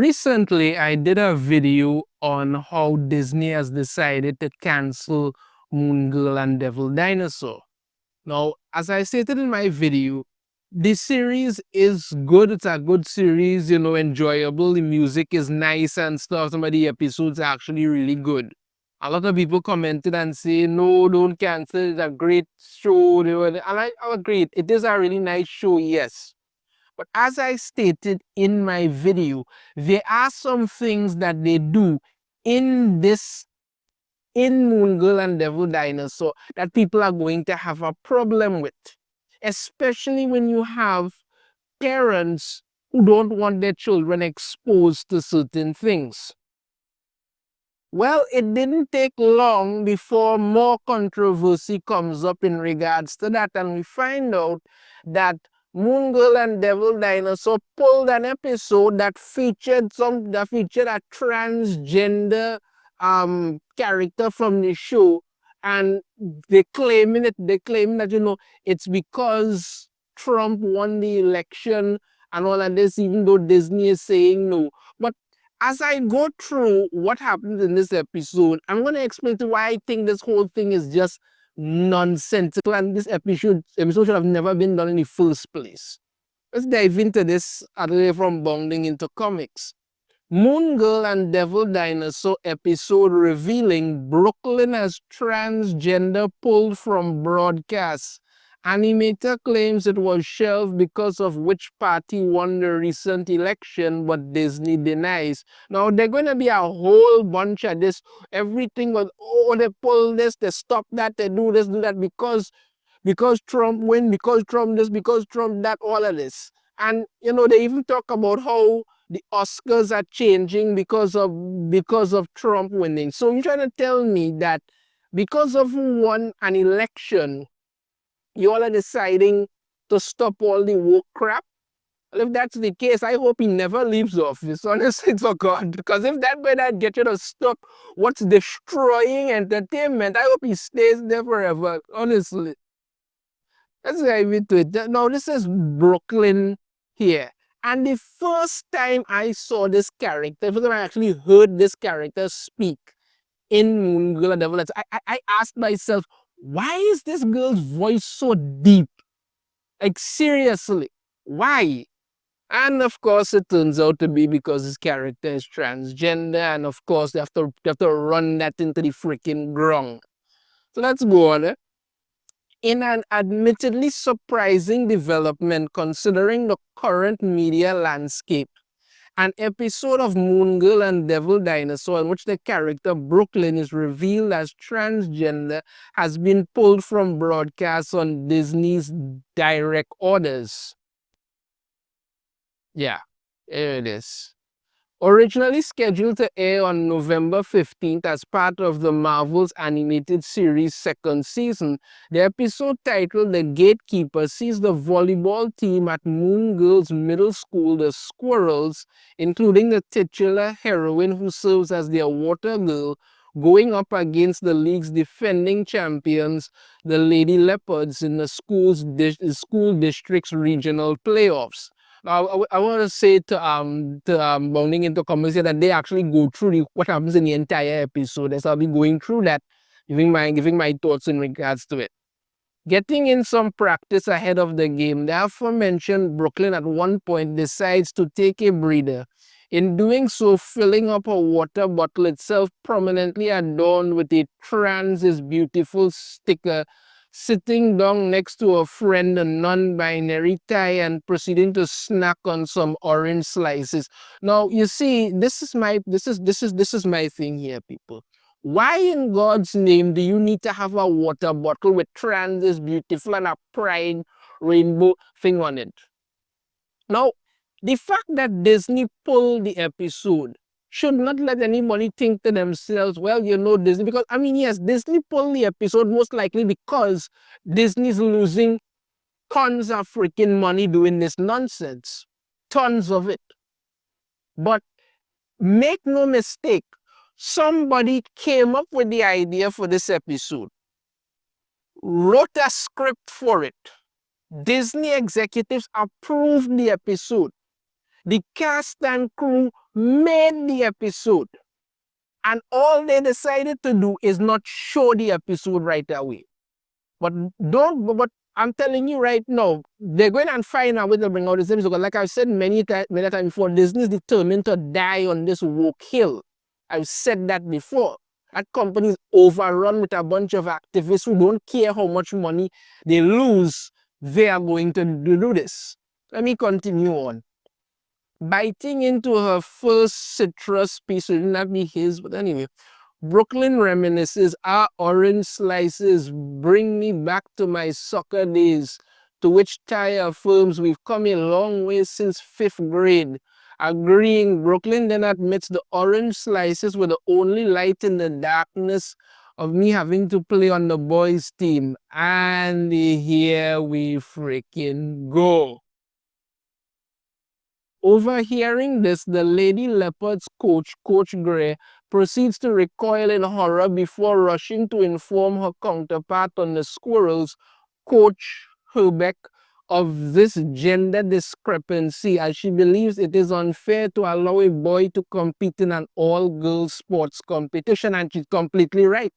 Recently, I did a video on how Disney has decided to cancel Moon Girl and Devil Dinosaur. Now, as I stated in my video, this series is good. It's a good series, enjoyable. The music is nice and stuff. Some of the episodes are actually really good. A lot of people commented and say, no, don't cancel. It's a great show. And I agree. It is a really nice show, yes. But as I stated in my video, there are some things that they do in Moon Girl and Devil Dinosaur that people are going to have a problem with. Especially when you have parents who don't want their children exposed to certain things. Well, it didn't take long before more controversy comes up in regards to that, and we find out that Moon Girl and Devil Dinosaur pulled an episode that featured a transgender character from the show, and they claim that it's because Trump won the election and all of this, even though Disney is saying no. But as I go through what happens in this episode, I'm going to explain to why I think this whole thing is just nonsensical and this episode should have never been done in the first place. Let's dive into this other way from bounding into comics. Moon Girl and Devil Dinosaur episode revealing Brooklyn as transgender pulled from broadcast. Animator claims it was shelved because of which party won the recent election, but Disney denies. Now, there's going to be a whole bunch of this. Everything was, they pull this, they stop that, they do this, do that because Trump win, because Trump this, because Trump that, all of this. And, they even talk about how the Oscars are changing because of Trump winning. So you're trying to tell me that because of who won an election, you all are deciding to stop all the woke crap? Well, if that's the case, I hope he never leaves office, honestly, for God. Because if that way that get you to stop what's destroying entertainment, I hope he stays there forever, honestly. Let's dive into it. Now, this is Brooklyn here. And the first time I saw this character, the first time I actually heard this character speak in Moon Girl and Devil, I asked myself, why is this girl's voice so deep? Like, seriously, why? And of course, it turns out to be because this character is transgender, and of course, they have to run that into the freaking ground. So let's go on. In an admittedly surprising development considering the current media landscape, an episode of Moon Girl and Devil Dinosaur in which the character Brooklyn is revealed as transgender has been pulled from broadcast on Disney's direct orders. Yeah, here it is. Originally scheduled to air on November 15th as part of the Marvel's animated series' second season, the episode titled The Gatekeeper sees the volleyball team at Moon Girl's middle school, the Squirrels, including the titular heroine who serves as their water girl, going up against the league's defending champions, the Lady Leopards, in the school district's regional playoffs. I want to say to bounding into conversation that they actually go through what happens in the entire episode. So I'll be going through that, giving my thoughts in regards to it. Getting in some practice ahead of the game, the aforementioned Brooklyn at one point decides to take a breather. In doing so, filling up a water bottle itself prominently adorned with a trans is beautiful sticker, sitting down next to a friend, a non-binary tie, and proceeding to snack on some orange slices. Now, you see, this is my thing here, people. Why in God's name do you need to have a water bottle with trans is beautiful and a pride rainbow thing on it? Now, the fact that Disney pulled the episode should not let anybody think to themselves, well, Disney, because, yes, Disney pulled the episode most likely because Disney's losing tons of freaking money doing this nonsense. Tons of it. But make no mistake, somebody came up with the idea for this episode, wrote a script for it. Disney executives approved the episode. The cast and crew made the episode. And all they decided to do is not show the episode right away. But I'm telling you right now, they're going and find out where to bring out this episode. Like I've said many times before, Disney is determined to die on this woke hill. I've said that before. That company is overrun with a bunch of activists who don't care how much money they lose. They are going to do this. Let me continue on. Biting into her first citrus piece, it didn't have to be his, but anyway. Brooklyn reminisces, our orange slices bring me back to my soccer days, to which Ty affirms we've come a long way since 5th grade. Agreeing, Brooklyn then admits the orange slices were the only light in the darkness of me having to play on the boys' team. And here we freaking go. Overhearing this, the Lady Leopard's coach, Coach Gray, proceeds to recoil in horror before rushing to inform her counterpart on the Squirrels, Coach Herbeck, of this gender discrepancy, as she believes it is unfair to allow a boy to compete in an all-girls sports competition, and she's completely right.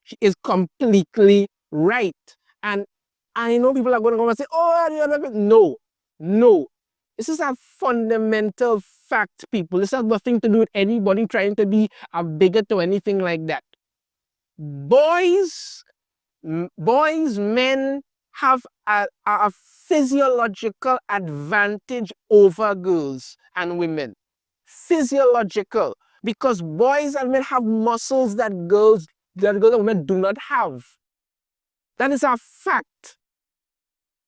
She is completely right. And I know people are going to come and say, oh, no, no. This is a fundamental fact, people. This has nothing to do with anybody trying to be a bigot or anything like that. Boys, men have a physiological advantage over girls and women. Physiological. Because boys and men have muscles that girls and women do not have. That is a fact.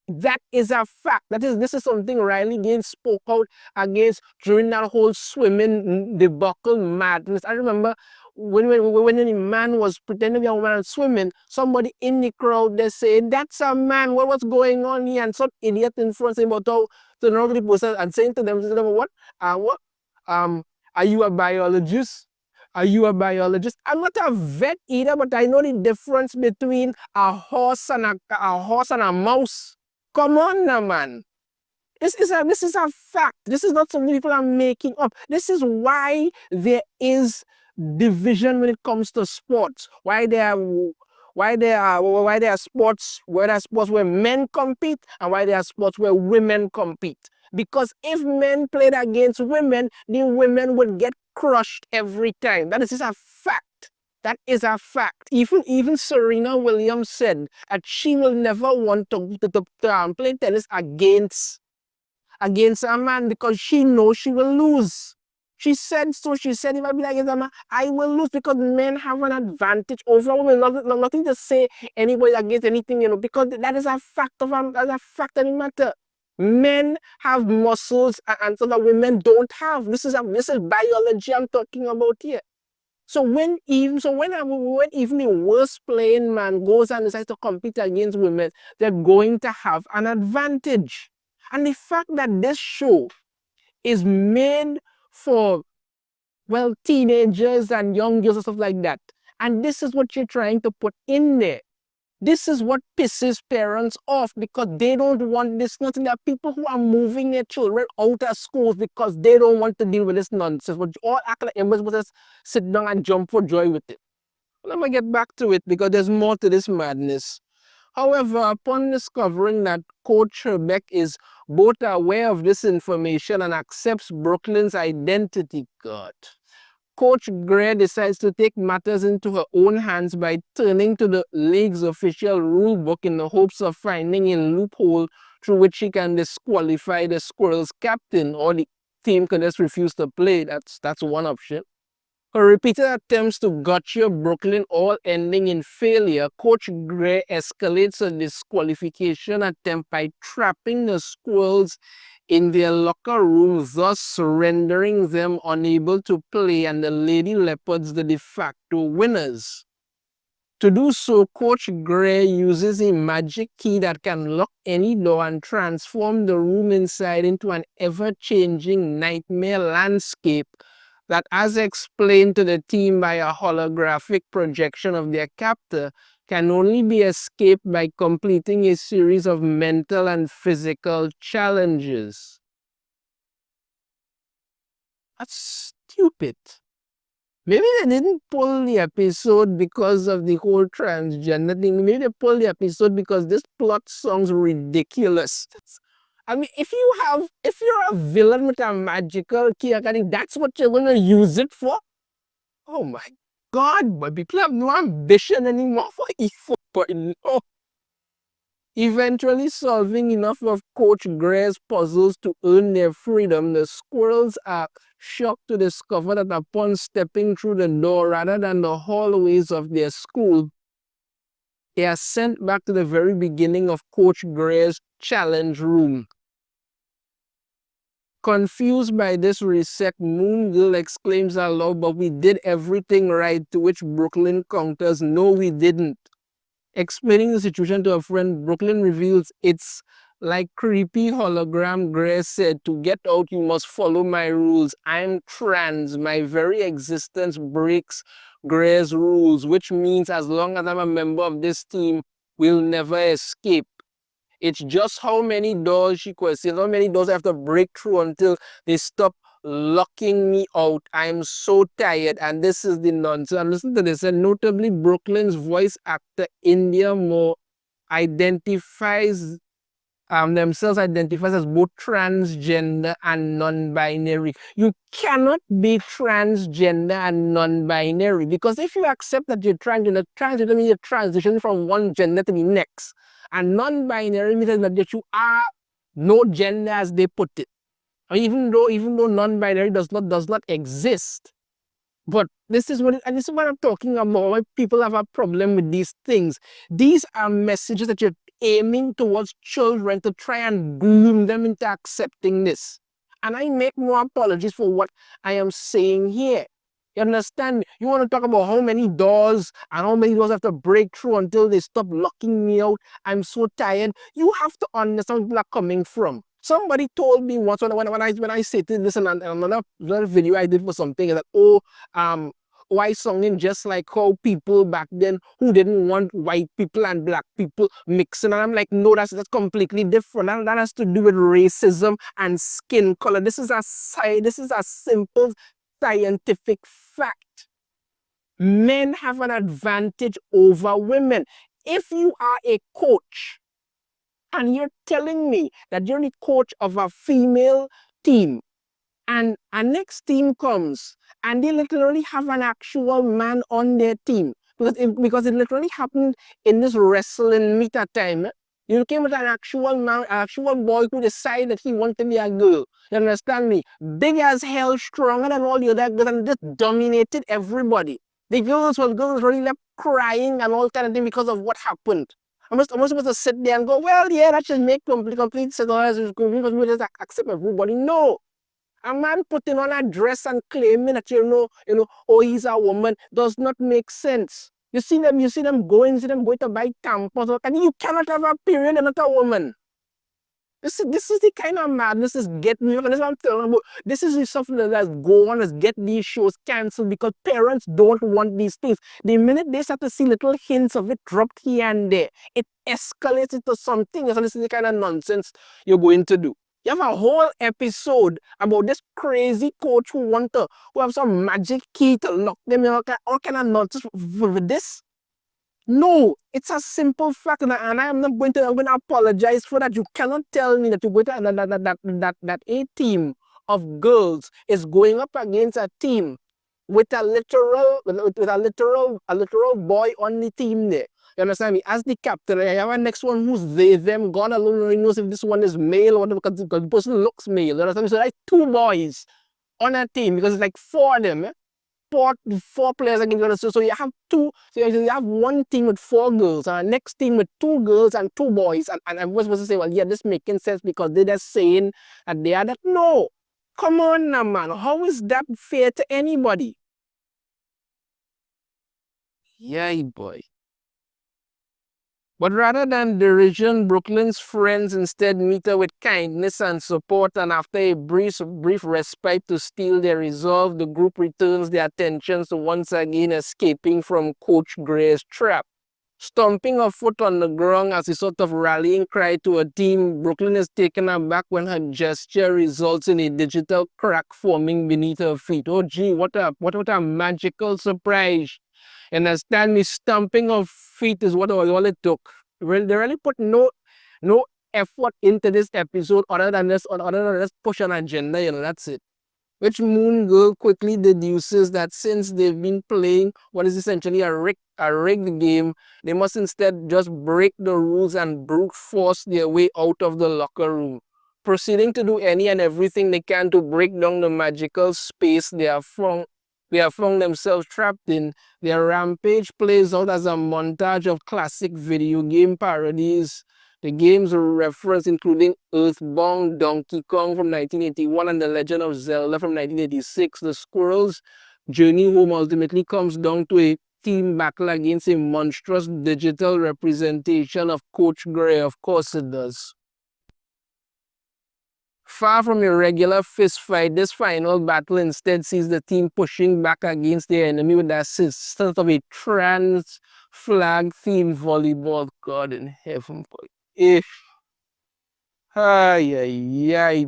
That is a fact. This is something Riley Gaines spoke out against during that whole swimming debacle madness. I remember when a man was pretending to be a woman and swimming, somebody in the crowd they said, "That's a man. What's going on here?" And some idiot in front saying about how to know the person and saying to them, "What? What? Are you a biologist? Are you a biologist?" I'm not a vet either, but I know the difference between a horse and a mouse. Come on now, man. This is a fact. This is not something people are making up. This is why there is division when it comes to sports. Why there are sports where men compete and why there are sports where women compete. Because if men played against women, the women would get crushed every time. That is just a fact. That is a fact. Even Serena Williams said that she will never want to play tennis against a man because she knows she will lose. She said so. She said if I be against a man, I will lose because men have an advantage over women. Nothing to say anybody against anything, because that is a fact of a fact of the matter. Men have muscles and so that women don't have. This is biology I'm talking about here. So when even the worst playing man goes and decides to compete against women, they're going to have an advantage. And the fact that this show is made for, well, teenagers and young girls and stuff like that, and this is what you're trying to put in there. This is what pisses parents off because they don't want this nothing. There are people who are moving their children out of schools because they don't want to deal with this nonsense. But all act like everybody must sit down and jump for joy with it. Let me get back to it because there's more to this madness. However, upon discovering that Coach Herbeck is both aware of this information and accepts Brooklyn's identity, God, Coach Gray decides to take matters into her own hands by turning to the league's official rule book in the hopes of finding a loophole through which she can disqualify the Squirrels captain, or the team can just refuse to play. That's one option. Her repeated attempts to gotcha Brooklyn, all ending in failure, Coach Gray escalates a disqualification attempt by trapping the Squirrels in their locker room, thus rendering them unable to play, and the Lady Leopards the de facto winners. To do so, Coach Gray uses a magic key that can lock any door and transform the room inside into an ever-changing nightmare landscape that, as explained to the team by a holographic projection of their captor, can only be escaped by completing a series of mental and physical challenges. That's stupid. Maybe they didn't pull the episode because of the whole transgender thing. Maybe they pulled the episode because this plot sounds ridiculous. I mean, if you're a villain with a magical key, I think that's what you're gonna use it for. Oh my God, but people have no ambition anymore for evil, but no. Eventually solving enough of Coach Gray's puzzles to earn their freedom, the squirrels are shocked to discover that upon stepping through the door rather than the hallways of their school, they are sent back to the very beginning of Coach Gray's challenge room. Confused by this reset, Moon Girl exclaims aloud, "But we did everything right," to which Brooklyn counters, "No, we didn't." Explaining the situation to a friend, Brooklyn reveals, "It's like creepy hologram Grace said, to get out you must follow my rules. I'm trans. My very existence breaks Grace's rules, which means as long as I'm a member of this team, we'll never escape. It's just how many doors," she questions, "how many doors I have to break through until they stop locking me out. I'm so tired." And this is the nonsense. And listen to this. And notably, Brooklyn's voice actor, India Moore, identifies themselves identifies as both transgender and non-binary. You cannot be transgender and non-binary, because if you accept that you're transgender means you're transitioning from one gender to the next. And non-binary means that you are no gender, as they put it. Even though non-binary does not exist. But this is what I'm talking about. Why people have a problem with these things. These are messages that you're aiming towards children to try and groom them into accepting this. And I make no apologies for what I am saying here. You understand me? You want to talk about how many doors and how many doors I have to break through until they stop locking me out. I'm so tired. You have to understand where people are coming from. Somebody told me once when I stated this in another video I did for something, that why singing just like how people back then who didn't want white people and black people mixing. And I'm like, no, that's completely different. That has to do with racism and skin color. This is a simple scientific fact. Men have an advantage over women. If you are a coach and you're telling me that you're the coach of a female team, and a next team comes and they literally have an actual man on their team, because it literally happened in this wrestling meet at time. You came with an actual man, actual boy who decided that he wanted to be a girl. You understand me? Big as hell, stronger than all the other girls, and just dominated everybody. The girls really left crying and all kind of thing because of what happened. I'm supposed to sit there and go, well, yeah, that should make complete sense. Because we just accept everybody. No. A man putting on a dress and claiming that oh, he's a woman does not make sense. You see them going to buy tampons, and you cannot have a period and not a woman. This is the kind of madness that's get me. This is what I'm telling about. This is the stuff that's go on, let's get these shows cancelled, because parents don't want these things. The minute they start to see little hints of it dropped here and there, it escalates into something. So this is the kind of nonsense you're going to do. You have a whole episode about this crazy coach who have some magic key to lock them in, all kind of nonsense with this. No, it's a simple fact, and I'm going to apologize for that. You cannot tell me that you're going to that a team of girls is going up against a team with a literal boy on the team there. You understand me? As the captain, I have a next one who's them. God alone knows if this one is male or not, because the person looks male. You understand me? So like two boys on a team, because it's like four of them. Four players against. So you have two. So you have one team with four girls, and next team with two girls and two boys. And I was supposed to say, well, yeah, this making sense because they're just saying that they are that. No, come on now, man. How is that fair to anybody? Yeah, boy. But rather than derision, Brooklyn's friends instead meet her with kindness and support, and after a brief respite to steal their resolve, the group returns their attentions to once again escaping from Coach Gray's trap. Stomping her foot on the ground as a sort of rallying cry to a team, Brooklyn is taken aback when her gesture results in a digital crack forming beneath her feet. Oh gee, what a magical surprise. And as Stanley stomping her feet is what all it took. They really put no effort into this episode other than this push an agenda, that's it. Which Moon Girl quickly deduces that since they've been playing what is essentially a rigged game, they must instead just break the rules and brute force their way out of the locker room, proceeding to do any and everything they can to break down the magical space they have found themselves trapped in. Their rampage plays out as a montage of classic video game parodies. The games reference including Earthbound, Donkey Kong from 1981, and The Legend of Zelda from 1986. The squirrels' journey home ultimately comes down to a team battle against a monstrous digital representation of Coach Gray. Of course it does. Far from a regular fist fight, this final battle instead sees the team pushing back against their enemy with the assistance of a trans flag themed volleyball. God in heaven, boy. Ay, ay, ay.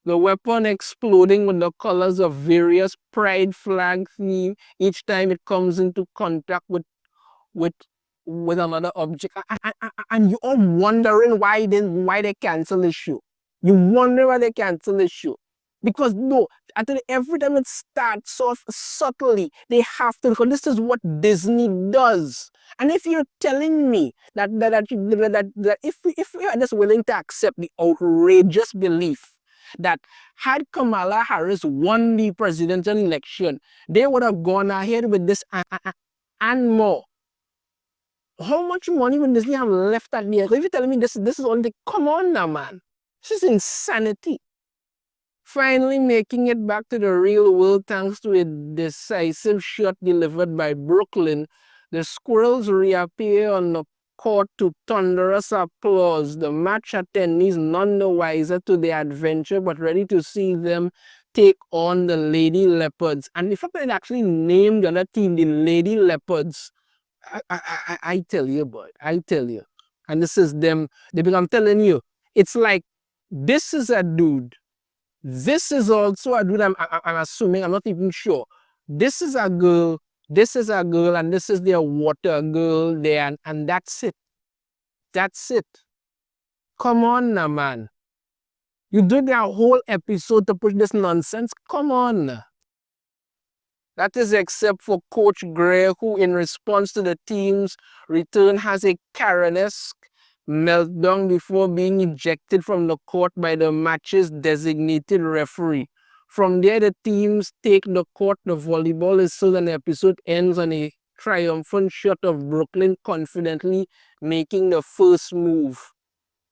The weapon exploding with the colors of various pride flag theme each time it comes into contact with with another object. And you're all wondering why they cancel this show. You wonder why they cancel this show. Because no, every time it starts off subtly, they have to, because this is what Disney does. And if you're telling me that if we are just willing to accept the outrageous belief that had Kamala Harris won the presidential election, they would have gone ahead with this and more. How much money would Disney have left at the end? If you're telling me this is only, come on now, man. This is insanity. Finally making it back to the real world thanks to a decisive shot delivered by Brooklyn, the squirrels reappear on the court to thunderous applause. The match attendees none the wiser to their adventure, but ready to see them take on the Lady Leopards. And the fact that it actually named the other team the Lady Leopards, I tell you, boy, I tell you. And this is them. I'm telling you, it's like this is a dude. This is also a dude. I'm assuming. I'm not even sure. This is a girl. This is a girl, and this is their water girl there, and that's it. That's it. Come on now, man. You did a whole episode to push this nonsense. Come on. That is except for Coach Gray, who in response to the team's return has a Karen-esque meltdown before being ejected from the court by the match's designated referee. From there, the teams take the court. The volleyball is sold and the episode ends on a triumphant shot of Brooklyn confidently making the first move.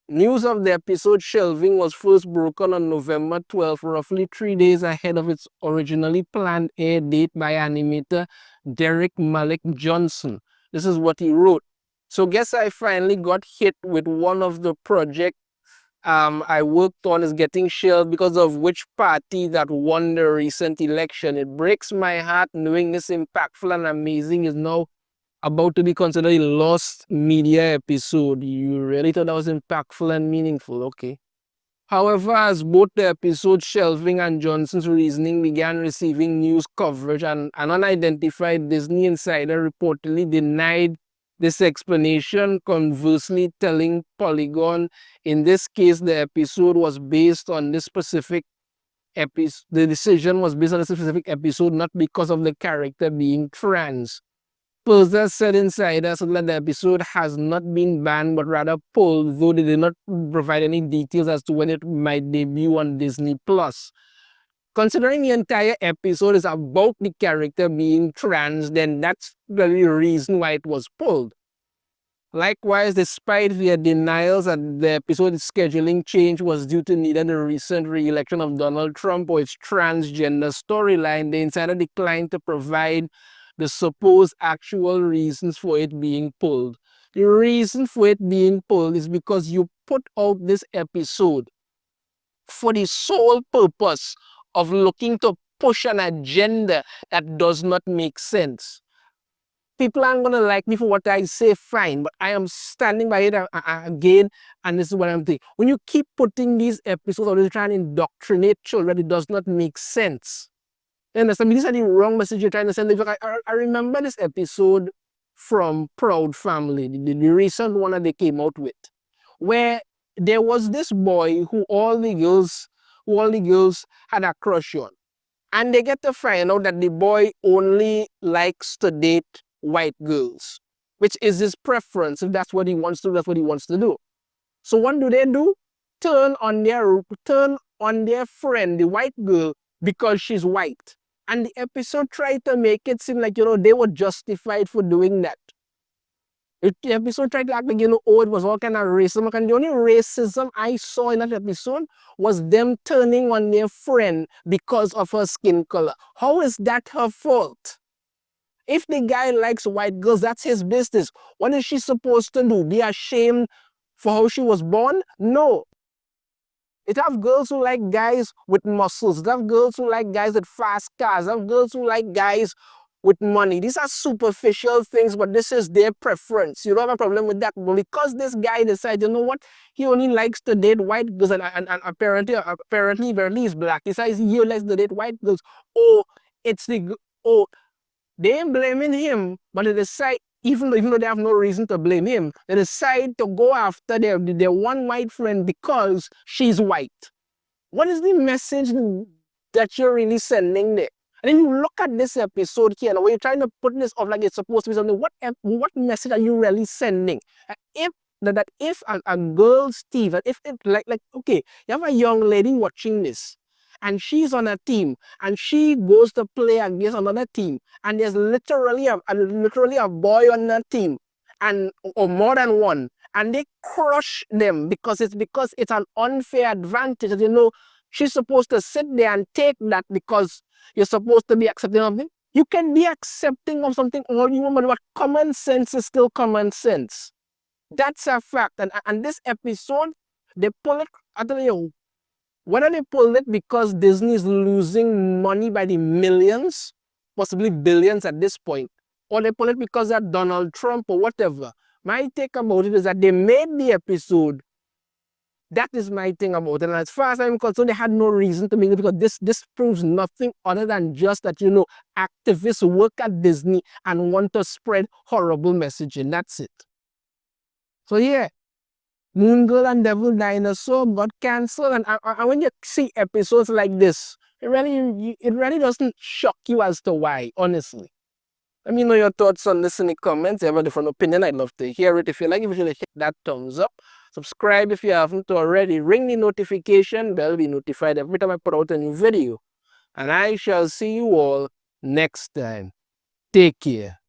News of the episode shelving was first broken on November 12th, roughly 3 days ahead of its originally planned air date by animator Derek Malik Johnson. This is what he wrote. So guess I finally got hit with one of the projects I worked on is getting shelved because of which party that won the recent election. It breaks my heart knowing this impactful and amazing is now about to be considered a lost media episode. You really thought that was impactful and meaningful, okay. However, as both the episode shelving and Johnson's reasoning began receiving news coverage, and an unidentified Disney insider reportedly denied this explanation, conversely telling Polygon, in this case, the episode was based on this specific episode. The decision was based on a specific episode, not because of the character being trans. Perza said insiders that the episode has not been banned but rather pulled, though they did not provide any details as to when it might debut on Disney+. Considering the entire episode is about the character being trans, then that's the reason why it was pulled. Likewise, despite their denials that the episode's scheduling change was due to neither the recent re-election of Donald Trump or its transgender storyline, the insider declined to provide the supposed actual reasons for it being pulled. The reason for it being pulled is because you put out this episode for the sole purpose of looking to push an agenda that does not make sense. People aren't going to like me for what I say, fine, but I am standing by it again, and this is what I'm thinking. When you keep putting these episodes or you try and indoctrinate children, it does not make sense. You understand? These are the wrong message you're trying to send. I remember this episode from Proud Family, the recent one that they came out with, where there was this boy who all the girls had a crush on. And they get to find out that the boy only likes to date white girls, which is his preference. If that's what he wants to do, that's what he wants to do. So what do? Turn on their friend, the white girl, because she's white. And the episode tried to make it seem like, they were justified for doing that. The episode tried to act like, oh, it was all kind of racism. And the only racism I saw in that episode was them turning on their friend because of her skin color. How is that her fault? If the guy likes white girls, that's his business. What is she supposed to do? Be ashamed for how she was born? No. It have girls who like guys with muscles. It have girls who like guys with fast cars. It have girls who like guys with money. These are superficial things, but this is their preference. You don't have a problem with that. But because this guy decides, you know what, he only likes to date white girls, and apparently he's black. He says he likes to date white girls. Oh, they ain't blaming him, but they decide, even though they have no reason to blame him, they decide to go after their one white friend because she's white. What is the message that you're really sending there? And then you look at this episode here, and when you're trying to put this off like it's supposed to be something, what message are you really sending? If a girl, Steve, if okay, you have a young lady watching this, and she's on a team, and she goes to play against another team, and there's literally a boy on that team, or more than one, and they crush them because it's an unfair advantage. She's supposed to sit there and take that because you're supposed to be accepting of it. You can be accepting of something all you want, but common sense is still common sense. That's a fact. And this episode, they pull it, I tell you, whether they pull it because Disney is losing money by the millions, possibly billions at this point, or they pull it because they're Donald Trump or whatever. My take about it is that they made the episode. That is my thing about it. And as far as I'm concerned, they had no reason to make it, because this proves nothing other than just that, activists work at Disney and want to spread horrible messaging. That's it. So yeah, Moon Girl and Devil Dinosaur got cancelled. And when you see episodes like this, it really doesn't shock you as to why, honestly. Let me know your thoughts on this in the comments. If you have a different opinion, I'd love to hear it. If you like it, hit that thumbs up. Subscribe if you haven't already. Ring the notification bell. Be notified every time I put out a new video. And I shall see you all next time. Take care.